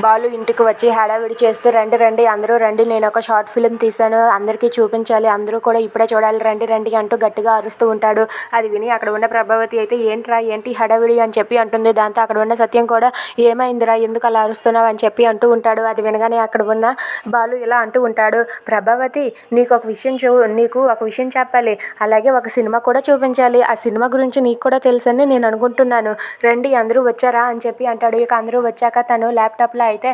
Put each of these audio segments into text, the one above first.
బాలు ఇంటికి వచ్చి హడావిడి చేస్తూ రండి రండి అందరూ రండి, నేను ఒక షార్ట్ ఫిల్మ్ తీశాను, అందరికీ చూపించాలి, అందరూ కూడా ఇప్పుడే చూడాలి, రండి రండి అంటూ గట్టిగా అరుస్తూ ఉంటాడు. అది విని అక్కడ ఉన్న ప్రభావతి అయితే ఏంట్రా ఏంటి హడావిడి అని చెప్పి అంటుంది. దాంతో అక్కడ ఉన్న సత్యం కూడా ఏమైందిరా ఎందుకు అలా అరుస్తున్నావు అని చెప్పి అంటూ ఉంటాడు. అది వినగానే అక్కడ ఉన్న బాలు ఇలా అంటూ ఉంటాడు, ప్రభావతి నీకు ఒక విషయం చెప్పాలి, అలాగే ఒక సినిమా కూడా చూపించాలి, ఆ సినిమా గురించి నీకు కూడా తెలుసని నేను అనుకుంటున్నాను, రండి అందరూ వచ్చారా అని చెప్పి అంటాడు. ఇక అందరూ వచ్చాక తను ల్యాప్టాప్లో అయితే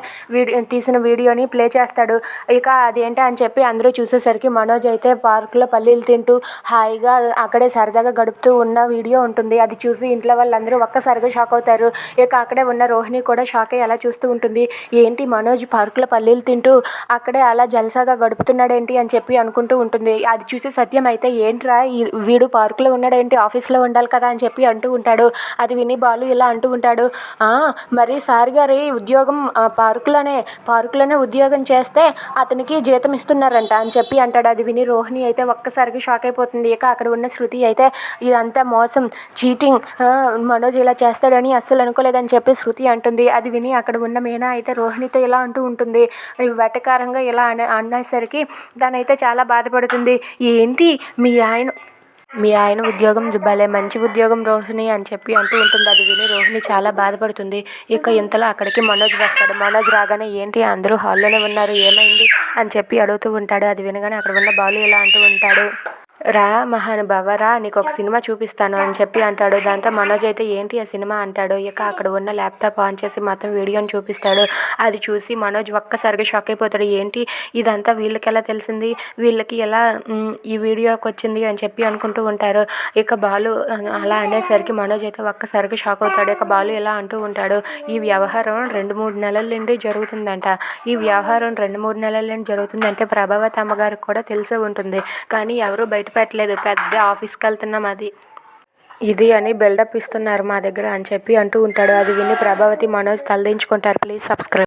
తీసిన వీడియోని ప్లే చేస్తాడు. ఇక అదేంటి అని చెప్పి అందరూ చూసేసరికి మనోజ్ అయితే పార్కులో పల్లీలు తింటూ హాయిగా అక్కడే సరదాగా గడుపుతూ ఉన్న వీడియో ఉంటుంది. అది చూసి ఇంట్లో వాళ్ళందరూ ఒక్కసారిగా షాక్ అవుతారు. ఇక అక్కడే ఉన్న రోహిణి కూడా షాక్ అయ్యి అలా చూస్తూ ఉంటుంది. ఏంటి మనోజ్ పార్కులో పల్లీలు తింటూ అక్కడే అలా జల్సాగా గడుపుతున్నాడేంటి అని చెప్పి అనుకుంటూ ఉంటుంది. అది చూసి సత్యం అయితే ఏంట్రా వీడు పార్కులో ఉన్నాడేంటి, ఆఫీస్లో ఉండాలి కదా అని చెప్పి అంటూ ఉంటాడు. అది విని బాలు ఇలా అంటూ ఉంటాడు, మరి సార్ గారి ఉద్యోగం పార్కులోనే ఉద్యోగం చేస్తే అతనికి జీతం ఇస్తున్నారంట అని చెప్పి అంటాడు. అది విని రోహిణి అయితే ఒక్కసారికి షాక్ అయిపోతుంది. ఇక అక్కడ ఉన్న శృతి అయితే ఇదంతా మోసం, చీటింగ్, మనోజ్ ఇలా చేస్తాడని అస్సలు అనుకోలేదని చెప్పి శృతి అంటుంది. అది విని అక్కడ ఉన్న మీనా అయితే రోహిణితో ఇలా అంటూ ఉంటుంది. వెటకారంగా ఇలా అనేసరికి దానైతే చాలా బాధపడుతుంది. ఏంటి మీ ఆయన ఉద్యోగం భలే మంచి ఉద్యోగం రోహిణి అని చెప్పి అంటూ ఉంటుంది. అది విని రోహిణి చాలా బాధపడుతుంది. ఇక ఇంతలో అక్కడికి మనోజ్ వస్తాడు. మనోజ్ రాగానే ఏంటి అందరూ హాల్లోనే ఉన్నారు, ఏమైంది అని చెప్పి అడుగుతూ ఉంటాడు. అది వినగానే అక్కడ ఉన్న బాలు ఇలా అంటూ ఉంటాడు, రా మహానుభావ రా, నీకు ఒక సినిమా చూపిస్తాను అని చెప్పి అంటాడు. దాంతో మనోజ్ అయితే ఏంటి ఆ సినిమా అంటాడు. ఇక అక్కడ ఉన్న ల్యాప్టాప్ ఆన్ చేసి మొత్తం వీడియోని చూపిస్తాడు. అది చూసి మనోజ్ ఒక్కసారిగా షాక్ అయిపోతాడు. ఏంటి ఇదంతా వీళ్ళకి ఎలా తెలిసింది, వీళ్ళకి ఎలా ఈ వీడియోకి వచ్చింది అని చెప్పి అనుకుంటూ ఉంటారు. ఇక బాలు అలా అనేసరికి మనోజ్ అయితే ఒక్కసారిగా షాక్ అవుతాడు. ఇక బాలు ఇలా అంటూ ఉంటాడు, ఈ వ్యవహారం 2-3 నెలల నుండి జరుగుతుందంట. ఈ వ్యవహారం 2-3 నెలల నుండి జరుగుతుందంటే ప్రభావతి అమ్మగారికి కూడా తెలిసే ఉంటుంది, కానీ ఎవరు బయట పెట్టలేదు, పెద్ద ఆఫీస్కి వెళ్తున్నాం ఇది అని బిల్డప్ ఇస్తున్నారు మా దగ్గర అని చెప్పి అంటూ ఉంటాడు. అది విని ప్రభావతి మనోజ్ తలదించుకుంటారు. Please subscribe.